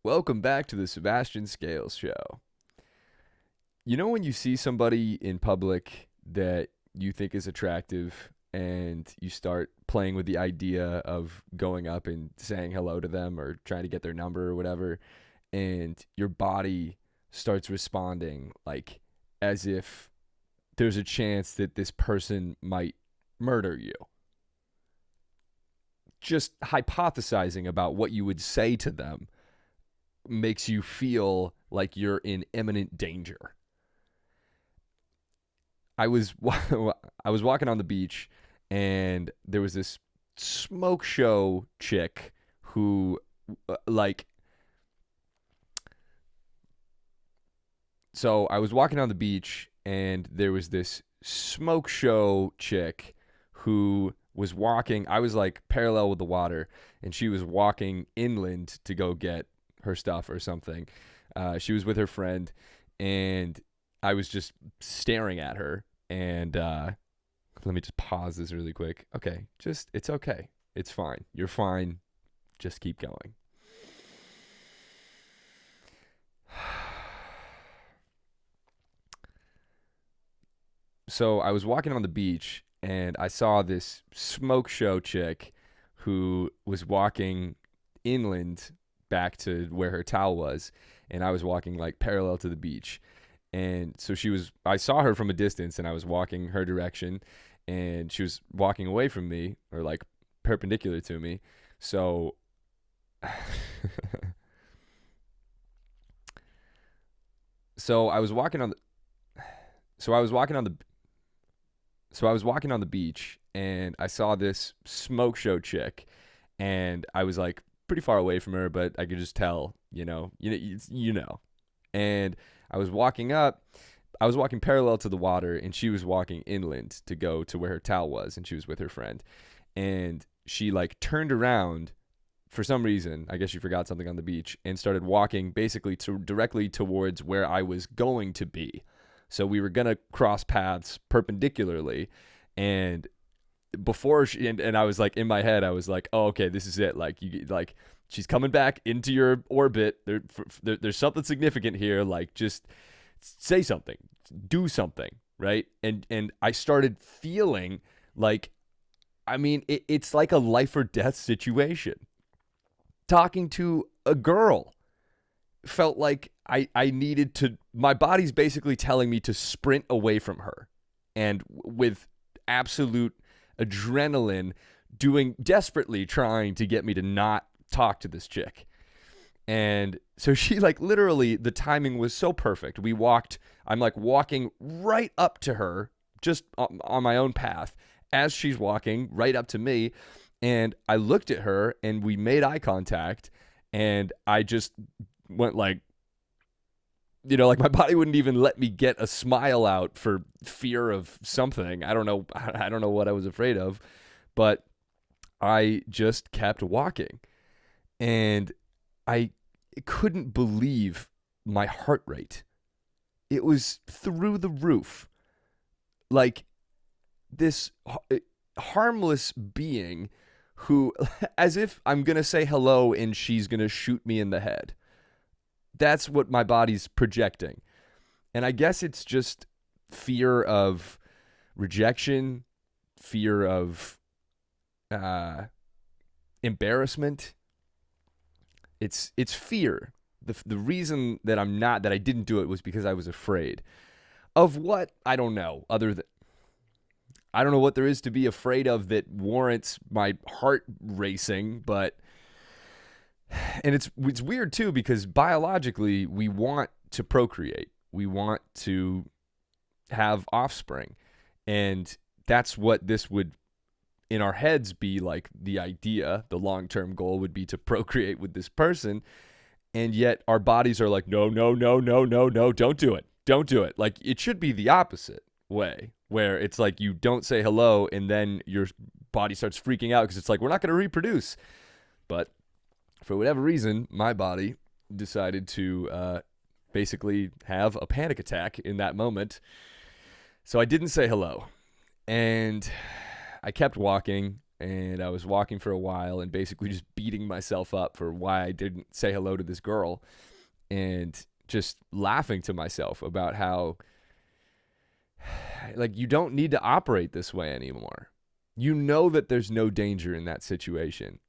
Welcome back to the Sebastian Scales Show. You know when you see somebody in public that you think is attractive and you start playing with the idea of going up and saying hello to them or trying to get their number or whatever, and your body starts responding like as if there's a chance that this person might murder you. Just hypothesizing about what you would say to them makes you feel like you're in imminent danger. I was I was walking on the beach, and there was this smoke show chick who like so I was walking on the beach, and there was this smoke show chick who was walking. I was like parallel with the water, and she was walking inland to go get her stuff or something. She was with her friend, and I was just staring at her. And let me just pause this really quick. Okay, it's okay. It's fine. You're fine. Just keep going. So I was walking on the beach, and I saw this smoke show chick who was walking inland back to where her towel was, and I was walking like parallel to the beach. And so I saw her from a distance, and I was walking her direction, and she was walking away from me, or like perpendicular to me. So so I was walking on the so I was walking on the so I was walking on the beach, and I saw this smoke show chick, and I was like pretty far away from her, but I could just tell, And I was walking up. I was walking parallel to the water, and she was walking inland to go to where her towel was, and she was with her friend. And she like turned around for some reason. I guess she forgot something on the beach, and started walking basically directly towards where I was going to be. So we were gonna cross paths perpendicularly, and before and I was like, in my head, I was like, oh, okay, this is it. Like she's coming back into your orbit. There's something significant here. Like, just say something, do something, right? And I started feeling like, I mean, it's like a life or death situation. Talking to a girl felt like I needed to. My body's basically telling me to sprint away from her, and with absolute adrenaline, desperately trying to get me to not talk to this chick. And so she, like, literally, the timing was so perfect. I'm like walking right up to her, just on my own path, as she's walking right up to me. And I looked at her, and we made eye contact, and I just went like, like my body wouldn't even let me get a smile out for fear of something. I don't know what I was afraid of, but I just kept walking, and I couldn't believe my heart rate. It was through the roof. Like, this harmless being who, as if I'm going to say hello and she's going to shoot me in the head. That's what my body's projecting. And I guess it's just fear of rejection, fear of embarrassment. It's fear. The reason that I didn't do it was because I was afraid of what? I don't know. I don't know what there is to be afraid of that warrants my heart racing, and it's weird too, because biologically we want to procreate. We want to have offspring. And that's what this would, in our heads, be like. The idea, the long-term goal would be to procreate with this person. And yet our bodies are like, no, no, no, no, no, no, don't do it. Don't do it. Like, it should be the opposite way, where it's like you don't say hello, and then your body starts freaking out because it's like, we're not going to reproduce. But for whatever reason, my body decided to basically have a panic attack in that moment. So I didn't say hello. And I kept walking. and I was walking for a while and basically just beating myself up for why I didn't say hello to this girl, and just laughing to myself about how, like, you don't need to operate this way anymore. You know that there's no danger in that situation,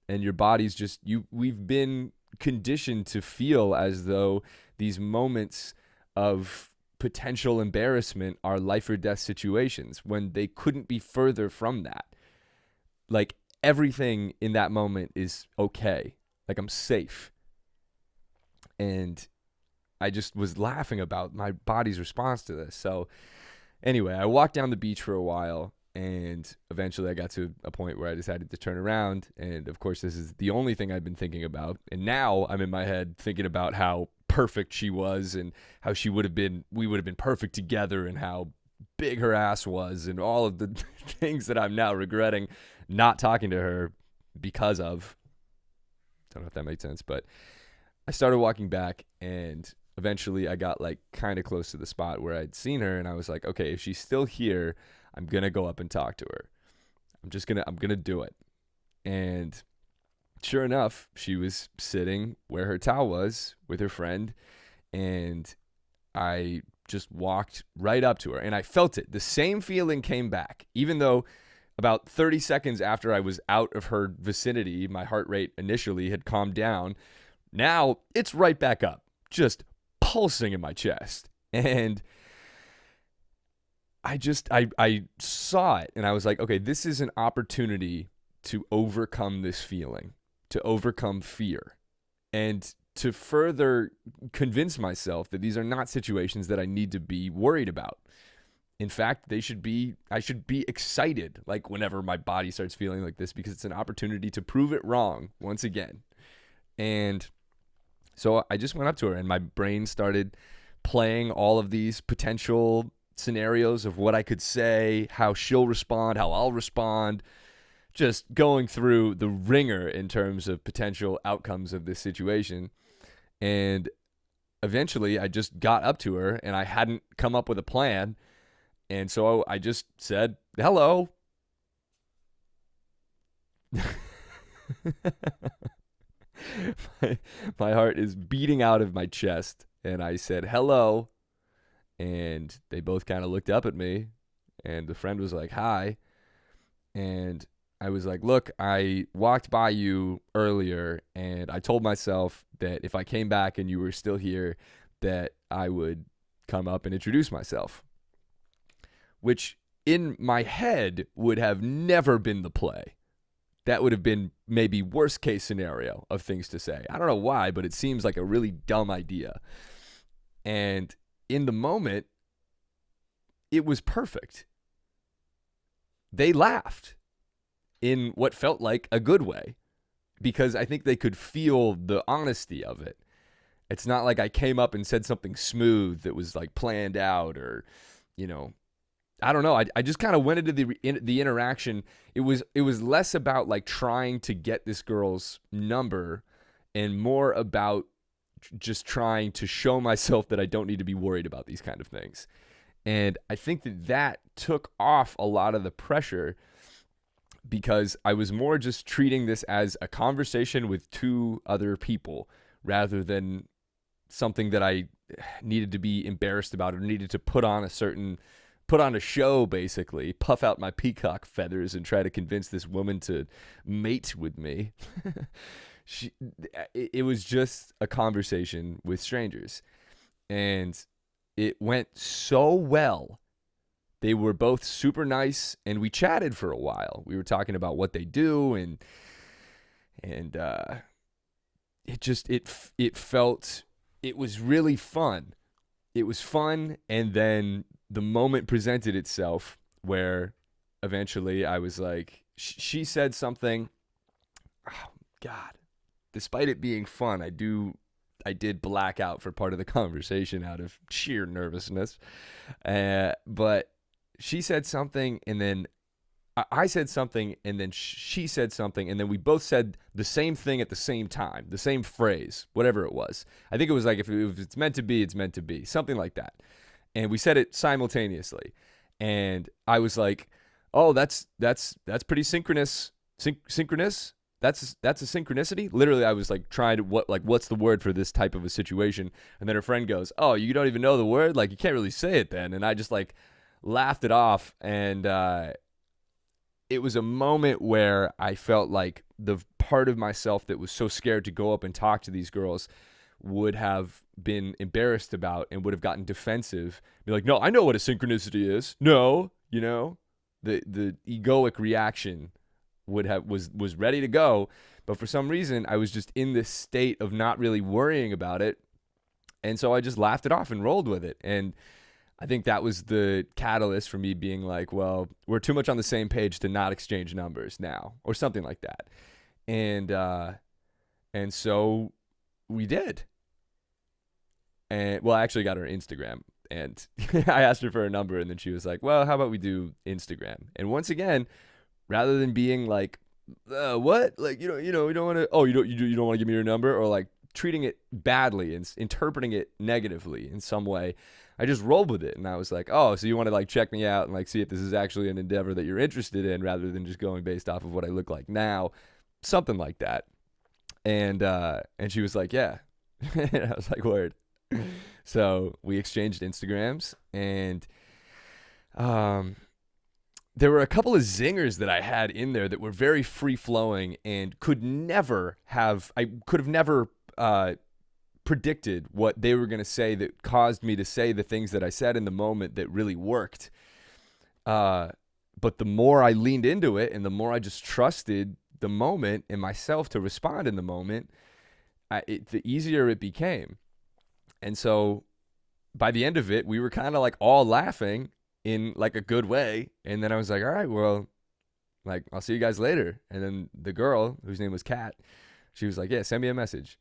and your body's just we've been conditioned to feel as though these moments of potential embarrassment are life or death situations when they couldn't be further from that. Like, everything in that moment is okay. Like, I'm safe. And I just was laughing about my body's response to this. So anyway, I walked down the beach for a while, and eventually I got to a point where I decided to turn around. And of course, this is the only thing I've been thinking about. And now I'm in my head thinking about how perfect she was and how we would have been perfect together, and how big her ass was, and all of the things that I'm now regretting not talking to her because of. Don't know if that makes sense, but I started walking back, and eventually I got like kind of close to the spot where I'd seen her, and I was like, okay, if she's still here, I'm going to go up and talk to her. I'm going to do it. And sure enough, she was sitting where her towel was with her friend, and I just walked right up to her, and I felt it. The same feeling came back, even though about 30 seconds after I was out of her vicinity, my heart rate initially had calmed down. Now it's right back up, just pulsing in my chest. And I saw it, and I was like, okay, this is an opportunity to overcome this feeling, to overcome fear, and to further convince myself that these are not situations that I need to be worried about. In fact, I should be excited, like, whenever my body starts feeling like this, because it's an opportunity to prove it wrong once again. And so I just went up to her, and my brain started playing all of these potential scenarios of what I could say, how she'll respond, how I'll respond, just going through the ringer in terms of potential outcomes of this situation. And eventually I just got up to her, and I hadn't come up with a plan. And so I just said, hello. my heart is beating out of my chest. And I said, hello. And they both kind of looked up at me. And the friend was like, hi. And I was like, look, I walked by you earlier, and I told myself that if I came back and you were still here, that I would come up and introduce myself. Which in my head would have never been the play. That would have been maybe worst case scenario of things to say. I don't know why, but it seems like a really dumb idea. And in the moment, it was perfect. They laughed in what felt like a good way, because I think they could feel the honesty of it. It's not like I came up and said something smooth that was like planned out, or, you know, I don't know. I just kind of went into the interaction. It was less about like trying to get this girl's number, and more about just trying to show myself that I don't need to be worried about these kind of things. And I think that took off a lot of the pressure, because I was more just treating this as a conversation with two other people, rather than something that I needed to be embarrassed about, or needed to put on a show, basically, puff out my peacock feathers and try to convince this woman to mate with me. It was just a conversation with strangers, and it went so well. They were both super nice, and we chatted for a while. We were talking about what they do, and it was really fun. It was fun, and then the moment presented itself where eventually I was like, she said something. Oh, God. Despite it being fun, I did black out for part of the conversation out of sheer nervousness. But she said something, and then I said something, and then she said something, and then we both said the same thing at the same time, the same phrase, whatever it was. I think it was like, if it's meant to be, it's meant to be, something like that. And we said it simultaneously. And I was like, Oh, that's pretty synchronous. Synchronous? That's a synchronicity. Literally, I was like trying to what's the word for this type of a situation, and then her friend goes, "Oh, you don't even know the word? Like you can't really say it then." And I just like laughed it off, and it was a moment where I felt like the part of myself that was so scared to go up and talk to these girls would have been embarrassed about and would have gotten defensive. Be like, no, I know what a synchronicity is. No, the egoic reaction was ready to go, but for some reason I was just in this state of not really worrying about it, and so I just laughed it off and rolled with it. And I think that was the catalyst for me being like, well, we're too much on the same page to not exchange numbers now, or something like that. And so we did. And well, I actually got her Instagram, and I asked her for a number, and then she was like, well, how about we do Instagram? And once again, rather than being like, what? Like, you don't want to, oh, you don't want to give me your number, or like treating it badly and interpreting it negatively in some way, I just rolled with it. And I was like, oh, so you want to like check me out and like see if this is actually an endeavor that you're interested in, rather than just going based off of what I look like now, something like that. And she was like, yeah. And I was like, word. So we exchanged Instagrams, and there were a couple of zingers that I had in there that were very free flowing and I could have never predicted what they were going to say that caused me to say the things that I said in the moment that really worked. But the more I leaned into it and the more I just trusted the moment and myself to respond in the moment, the easier it became. And so by the end of it, we were kind of like all laughing in like a good way. And then I was like, all right, well, like, I'll see you guys later. And then the girl, whose name was Kat, she was like, yeah, send me a message.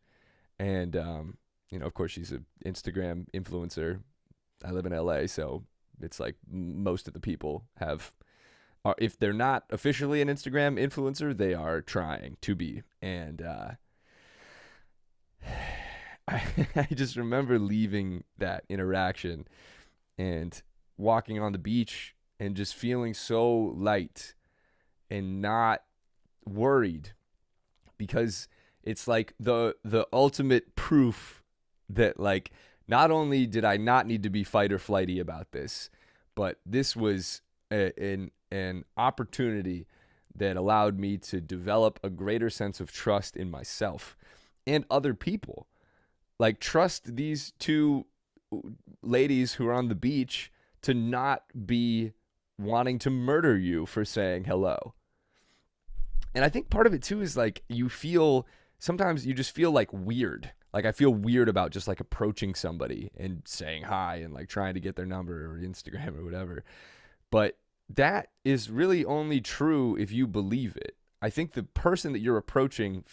And, of course, she's an Instagram influencer. I live in LA, so it's like most of the people if they're not officially an Instagram influencer, they are trying to be. And I just remember leaving that interaction and walking on the beach and just feeling so light and not worried, because it's like the ultimate proof that like not only did I not need to be fight or flighty about this, but this was an opportunity that allowed me to develop a greater sense of trust in myself and other people. Like, trust these two ladies who are on the beach to not be wanting to murder you for saying hello. And I think part of it too is like sometimes you just feel like weird. Like I feel weird about just like approaching somebody and saying hi and like trying to get their number or Instagram or whatever. But that is really only true if you believe it. I think the person that you're approaching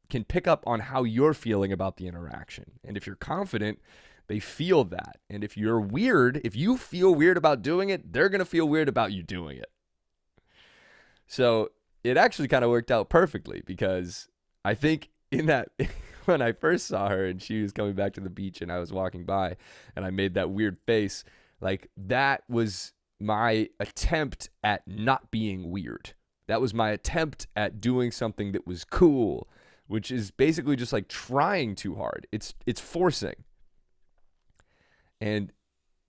can pick up on how you're feeling about the interaction. And if you're confident, they feel that. And if you're weird, if you feel weird about doing it, they're going to feel weird about you doing it. So it actually kind of worked out perfectly, because I think in that, when I first saw her and she was coming back to the beach and I was walking by and I made that weird face, like that was my attempt at not being weird. That was my attempt at doing something that was cool, which is basically just like trying too hard. It's forcing. And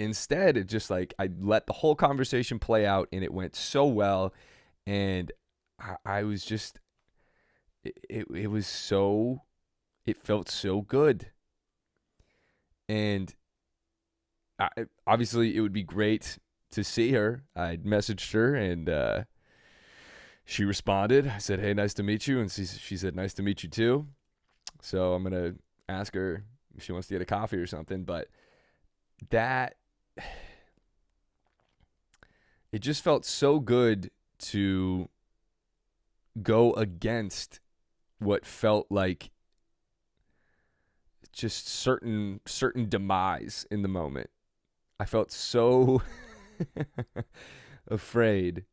instead, it just like I let the whole conversation play out and it went so well. And I was just, it felt so good. And obviously it would be great to see her. I messaged her and she responded. I said, hey, nice to meet you. And she said, nice to meet you too. So I'm going to ask her if she wants to get a coffee or something. But it just felt so good to go against what felt like just certain demise in the moment. I felt so afraid.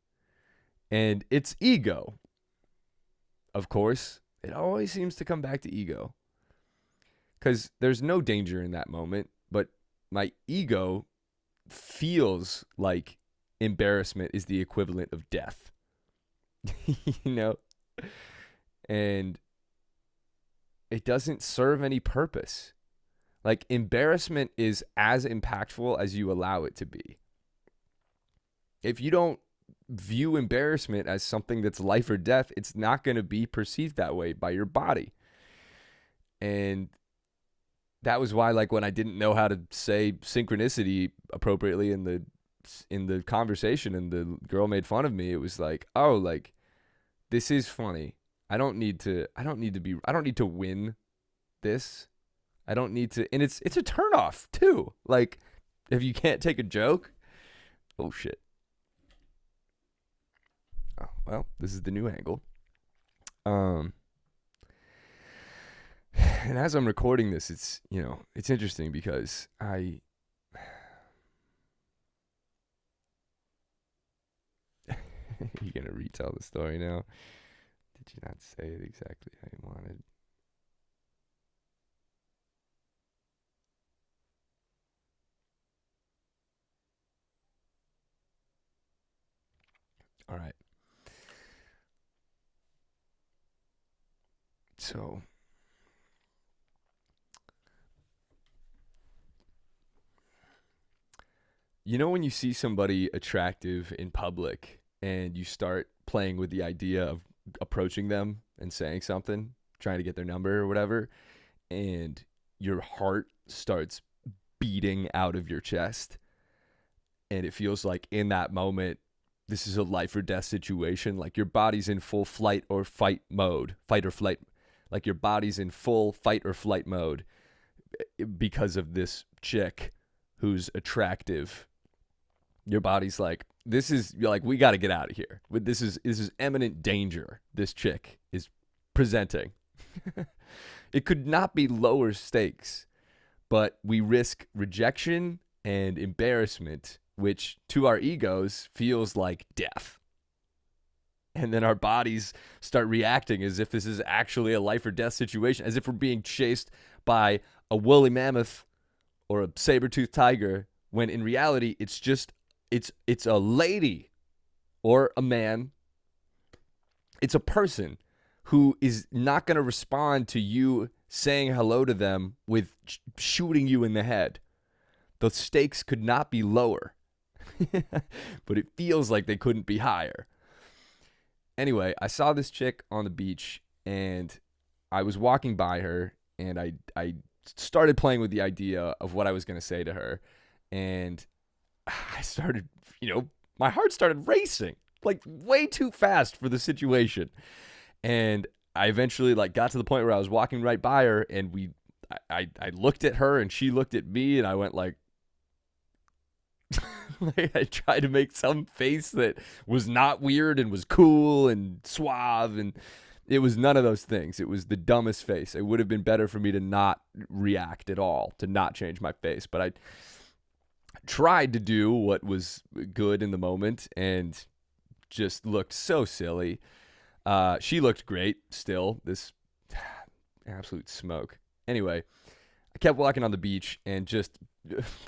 And it's ego. Of course, it always seems to come back to ego. Because there's no danger in that moment, but my ego feels like embarrassment is the equivalent of death. You know? And it doesn't serve any purpose. Like, embarrassment is as impactful as you allow it to be. If you don't view embarrassment as something that's life or death, it's not going to be perceived that way by your body. And that was why, like, when I didn't know how to say synchronicity appropriately in the conversation and the girl made fun of me, it was like, oh, like, this is funny. I don't need to win this. I don't need to, and it's a turnoff too. Like, if you can't take a joke, oh shit. Oh, well, this is the new angle. And as I'm recording this, it's, it's interesting because you gonna retell the story now? Did you not say it exactly how you wanted? All right. So, when you see somebody attractive in public and you start playing with the idea of approaching them and saying something, trying to get their number or whatever, and your heart starts beating out of your chest, and it feels like in that moment, this is a life or death situation. Like, your body's in full fight or flight mode. Like, your body's in full fight or flight mode because of this chick who's attractive. Your body's like, we got to get out of here. This is imminent danger. This chick is presenting. It could not be lower stakes, but we risk rejection and embarrassment, which to our egos feels like death. And then our bodies start reacting as if this is actually a life or death situation, as if we're being chased by a woolly mammoth or a saber-toothed tiger, when in reality, it's a lady or a man. It's a person who is not going to respond to you saying hello to them with shooting you in the head. The stakes could not be lower, but it feels like they couldn't be higher. Anyway, I saw this chick on the beach, and I was walking by her, and I started playing with the idea of what I was going to say to her, and I started, my heart started racing, like way too fast for the situation. And I eventually got to the point where I was walking right by her, and I looked at her and she looked at me, and I went like I tried to make some face that was not weird and was cool and suave, and it was none of those things. It was the dumbest face. It would have been better for me to not react at all, to not change my face, but I tried to do what was good in the moment and just looked so silly. She looked great still, this absolute smoke. Anyway, I kept walking on the beach and just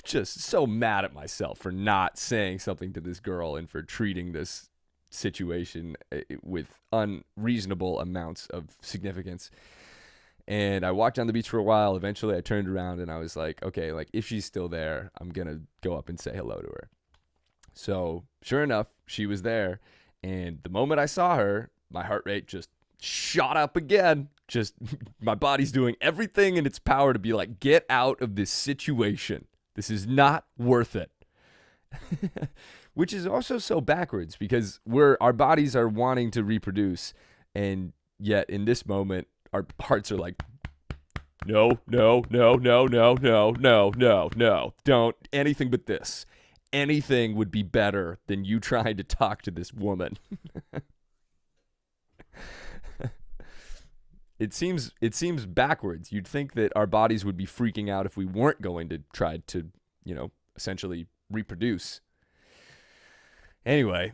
so mad at myself for not saying something to this girl and for treating this situation with unreasonable amounts of significance. And I walked down the beach for a while. Eventually I turned around and I was like, okay, if she's still there, I'm going to go up and say hello to her. So sure enough, she was there. And the moment I saw her, my heart rate just shot up again. Just my body's doing everything in its power to be like, get out of this situation. This is not worth it. Which is also so backwards, because our bodies are wanting to reproduce, and yet in this moment our hearts are like, no, don't, anything but this. Anything would be better than you trying to talk to this woman. It seems backwards. You'd think that our bodies would be freaking out if we weren't going to try to, essentially reproduce. Anyway,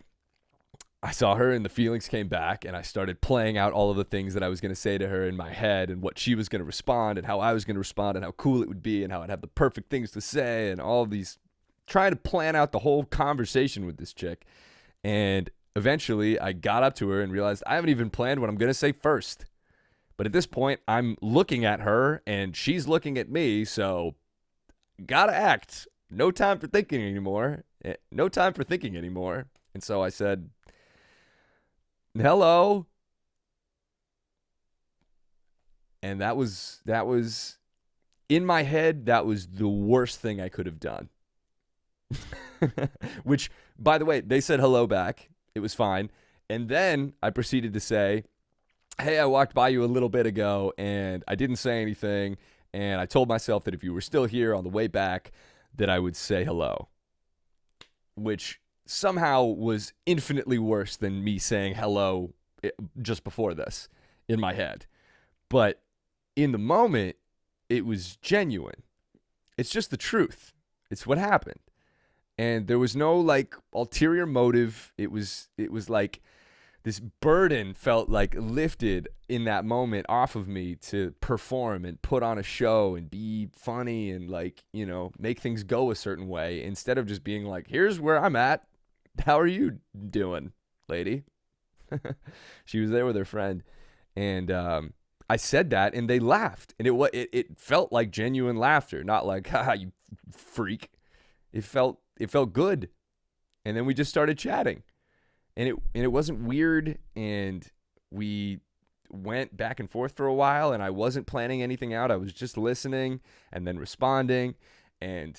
I saw her and the feelings came back, and I started playing out all of the things that I was going to say to her in my head, and what she was going to respond, and how I was going to respond, and how cool it would be, and how I'd have the perfect things to say, and all of these trying to plan out the whole conversation with this chick. And eventually I got up to her and realized I haven't even planned what I'm going to say first. But at this point, I'm looking at her and she's looking at me. So gotta act. No time for thinking anymore. No time for thinking anymore. And so I said, hello. And that was in my head, that was the worst thing I could have done. Which, by the way, they said hello back. It was fine. And then I proceeded to say, hey, I walked by you a little bit ago and I didn't say anything. And I told myself that if you were still here on the way back, that I would say hello. Which somehow was infinitely worse than me saying hello just before this in my head. But in the moment, it was genuine. It's just the truth. It's what happened. And there was no like ulterior motive. It was like this burden felt like lifted in that moment off of me to perform and put on a show and be funny and like, you know, make things go a certain way instead of just being like, here's where I'm at. How are you doing, lady? She was there with her friend. And I said that and they laughed. And it felt like genuine laughter, not like, haha, you freak. It felt good. And then we just started chatting. And it wasn't weird, and we went back and forth for a while, and I wasn't planning anything out. I was just listening and then responding, and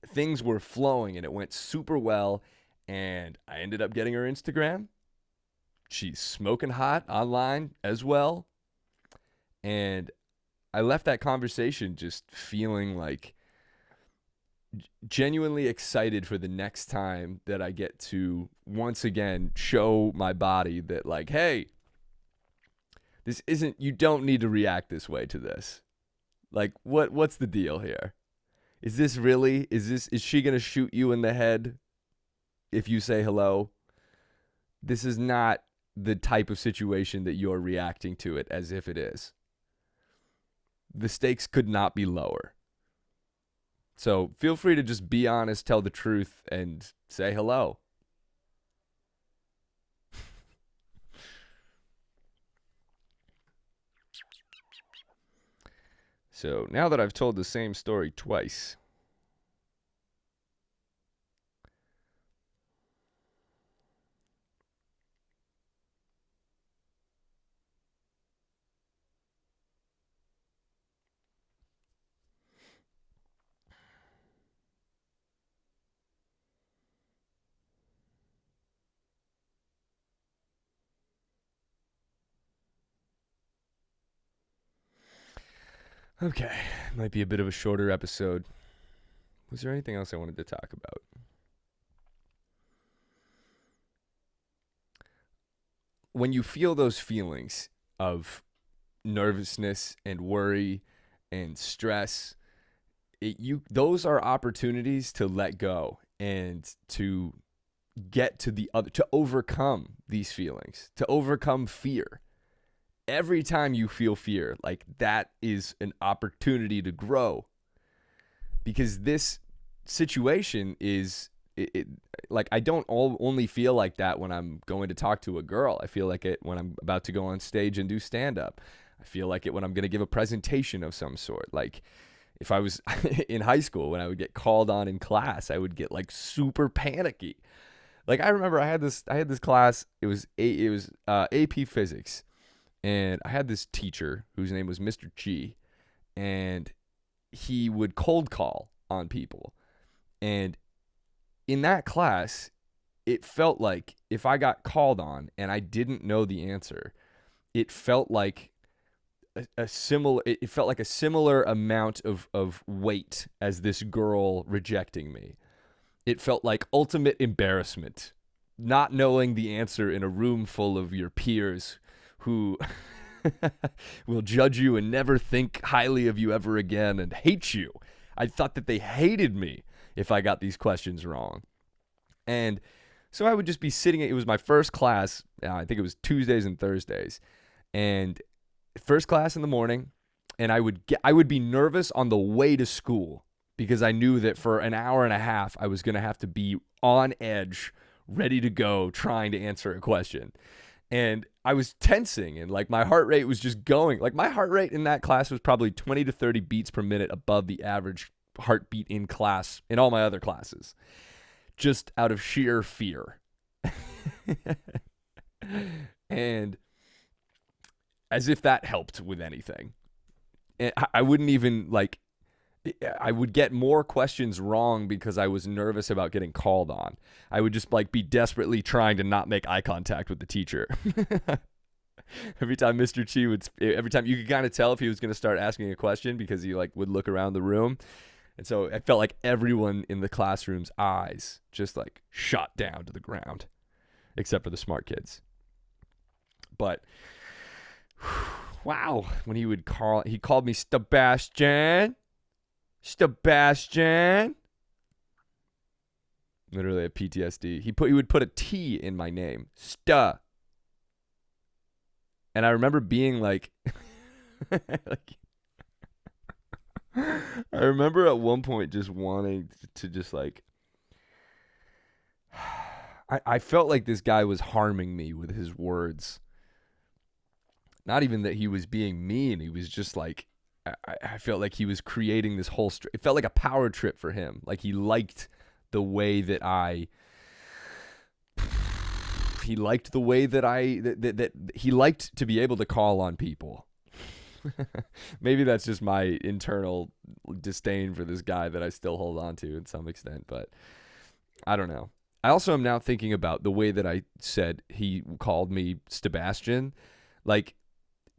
things were flowing, and it went super well, and I ended up getting her Instagram. She's smoking hot online as well, and I left that conversation just feeling like genuinely excited for the next time that I get to once again show my body that like, hey, this isn't, you don't need to react this way to this. Like, what's the deal here? Is this really, is she going to shoot you in the head if you say hello? This is not the type of situation that you're reacting to it as if it is. The stakes could not be lower. So feel free to just be honest, tell the truth, and say hello. So now that I've told the same story twice, okay, might be a bit of a shorter episode. Was there anything else I wanted to talk about? When you feel those feelings of nervousness and worry and stress, those are opportunities to let go and to get to the other, to overcome these feelings, to overcome fear. Every time you feel fear, like that is an opportunity to grow, because this situation is like, I don't only feel like that when I'm going to talk to a girl. I feel like it when I'm about to go on stage and do stand-up. I feel like it when I'm going to give a presentation of some sort. Like if I was in high school, when I would get called on in class, I would get like super panicky. Like I remember I had this class. It was AP Physics. And I had this teacher whose name was Mr. G, and he would cold call on people. And in that class, it felt like if I got called on and I didn't know the answer, it felt like a similar amount of weight as this girl rejecting me. It felt like ultimate embarrassment, not knowing the answer in a room full of your peers who will judge you and never think highly of you ever again and hate you. I thought that they hated me if I got these questions wrong. And so I would just be sitting, it was my first class, I think it was Tuesdays and Thursdays, and first class in the morning, and I would be nervous on the way to school because I knew that for an hour and a half, I was going to have to be on edge, ready to go, trying to answer a question. And I was tensing, and like my heart rate was just going. Like my heart rate in that class was probably 20 to 30 beats per minute above the average heartbeat in class, in all my other classes, just out of sheer fear. And as if that helped with anything. And I wouldn't even like, I would get more questions wrong because I was nervous about getting called on. I would just like be desperately trying to not make eye contact with the teacher. Every time Mr. Chi every time you could kind of tell if he was going to start asking a question because he like would look around the room. And so I felt like everyone in the classroom's eyes just like shot down to the ground, except for the smart kids. But wow, when he called me Sebastian. Literally a PTSD. He would put a T in my name. And I remember being like, I remember at one point just wanting to just like, I felt like this guy was harming me with his words. Not even that he was being mean. He was just like, I felt like he was creating this whole it felt like a power trip for him. Like he liked the way that he liked to be able to call on people. Maybe that's just my internal disdain for this guy that I still hold on to in some extent, but I don't know. I also am now thinking about the way that I said he called me Sebastian. Like,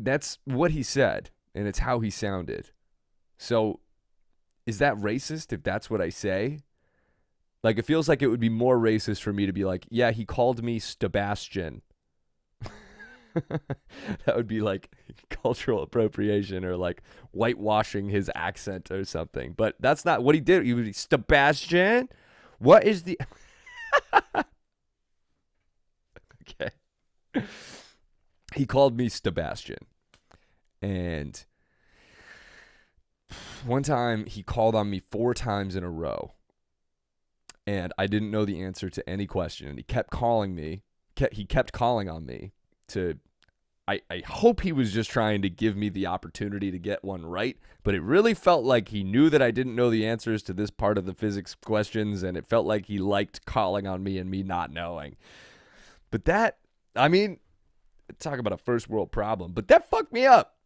that's what he said, and it's how he sounded. So, is that racist if that's what I say? Like, it feels like it would be more racist for me to be like, yeah, he called me Sebastian. That would be like cultural appropriation or like whitewashing his accent or something. But that's not what he did. He would be Sebastian. What is the... Okay. He called me Sebastian. And one time he called on me 4 times in a row. And I didn't know the answer to any question. And he kept calling me. He kept calling on me to... I hope he was just trying to give me the opportunity to get one right, but it really felt like he knew that I didn't know the answers to this part of the physics questions, and it felt like he liked calling on me and me not knowing. But that, I mean, talk about a first world problem, but that fucked me up.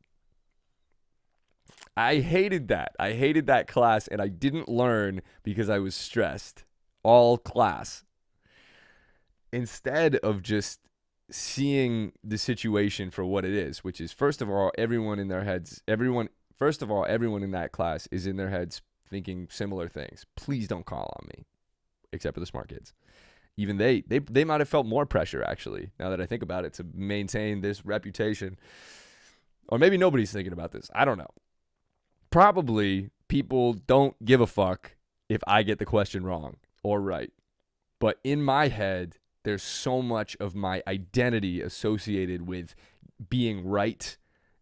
I hated that. I hated that class, and I didn't learn because I was stressed all class. Instead of just seeing the situation for what it is, which is, first of all, everyone in that class is in their heads thinking similar things. Please don't call on me, except for the smart kids. Even they might have felt more pressure, actually, now that I think about it, to maintain this reputation. Or maybe nobody's thinking about this. I don't know. Probably people don't give a fuck if I get the question wrong or right. But in my head, there's so much of my identity associated with being right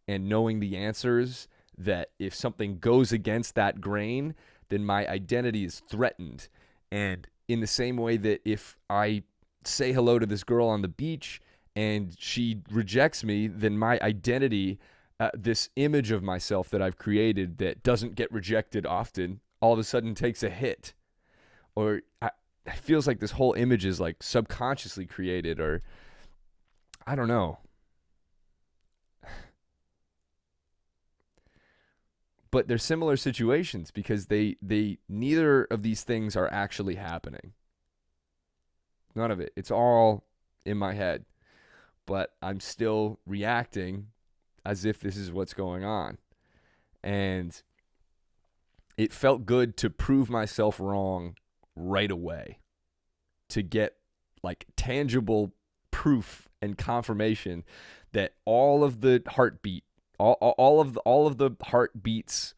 and knowing the answers that if something goes against that grain, then my identity is threatened. And in the same way that if I say hello to this girl on the beach and she rejects me, then my identity, this image of myself that I've created that doesn't get rejected often, all of a sudden takes a hit. Or it feels like this whole image is like subconsciously created, or I don't know. But they're similar situations because they neither of these things are actually happening. None of it. It's all in my head. But I'm still reacting as if this is what's going on. And it felt good to prove myself wrong right away, to get like tangible proof and confirmation that all of the heartbeat, all of the heartbeats,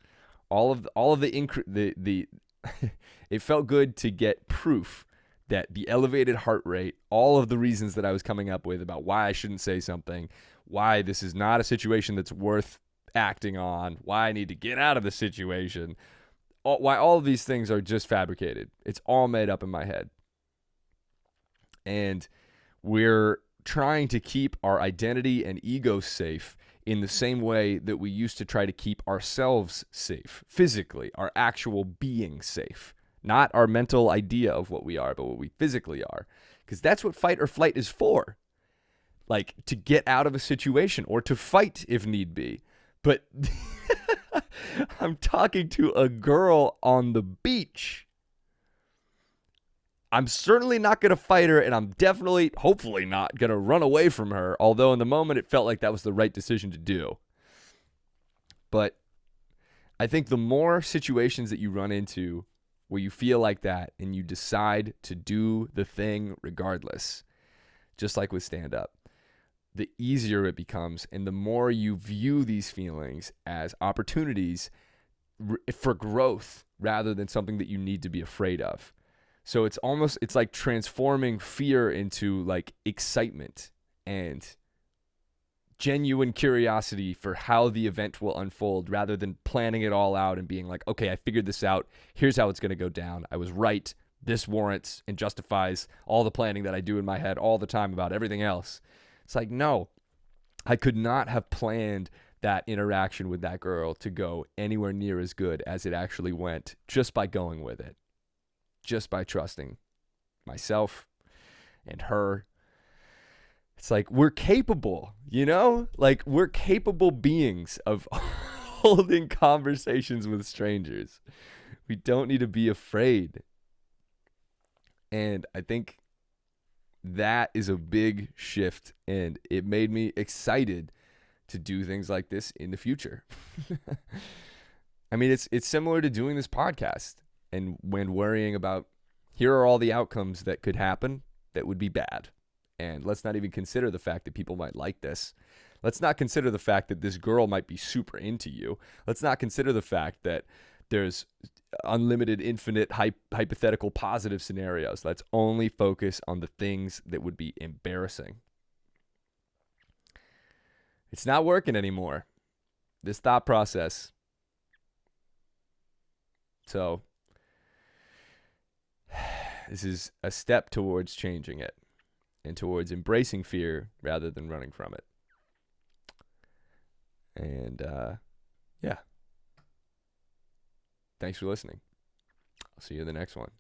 it felt good to get proof that the elevated heart rate, all of the reasons that I was coming up with about why I shouldn't say something, why this is not a situation that's worth acting on, why I need to get out of the situation, why all of these things are just fabricated. It's all made up in my head. And we're trying to keep our identity and ego safe in the same way that we used to try to keep ourselves safe, physically, our actual being safe. Not our mental idea of what we are, but what we physically are. Because that's what fight or flight is for. Like, to get out of a situation or to fight if need be. But I'm talking to a girl on the beach. I'm certainly not going to fight her, and I'm definitely, hopefully not, going to run away from her, although in the moment it felt like that was the right decision to do. But I think the more situations that you run into where you feel like that and you decide to do the thing regardless, just like with stand-up, the easier it becomes, and the more you view these feelings as opportunities for growth rather than something that you need to be afraid of. So it's like transforming fear into like excitement and genuine curiosity for how the event will unfold rather than planning it all out and being like, okay, I figured this out. Here's how it's going to go down. I was right. This warrants and justifies all the planning that I do in my head all the time about everything else. It's like, no, I could not have planned that interaction with that girl to go anywhere near as good as it actually went just by going with it. Just by trusting myself and her. It's like we're capable, you know? Like we're capable beings of holding conversations with strangers. We don't need to be afraid. And I think that is a big shift, and it made me excited to do things like this in the future. I mean, it's similar to doing this podcast. And when worrying about, here are all the outcomes that could happen that would be bad. And let's not even consider the fact that people might like this. Let's not consider the fact that this girl might be super into you. Let's not consider the fact that there's unlimited, infinite, hypothetical positive scenarios. Let's only focus on the things that would be embarrassing. It's not working anymore, this thought process. So this is a step towards changing it and towards embracing fear rather than running from it. And yeah. Thanks for listening. I'll see you in the next one.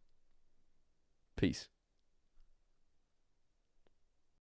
Peace.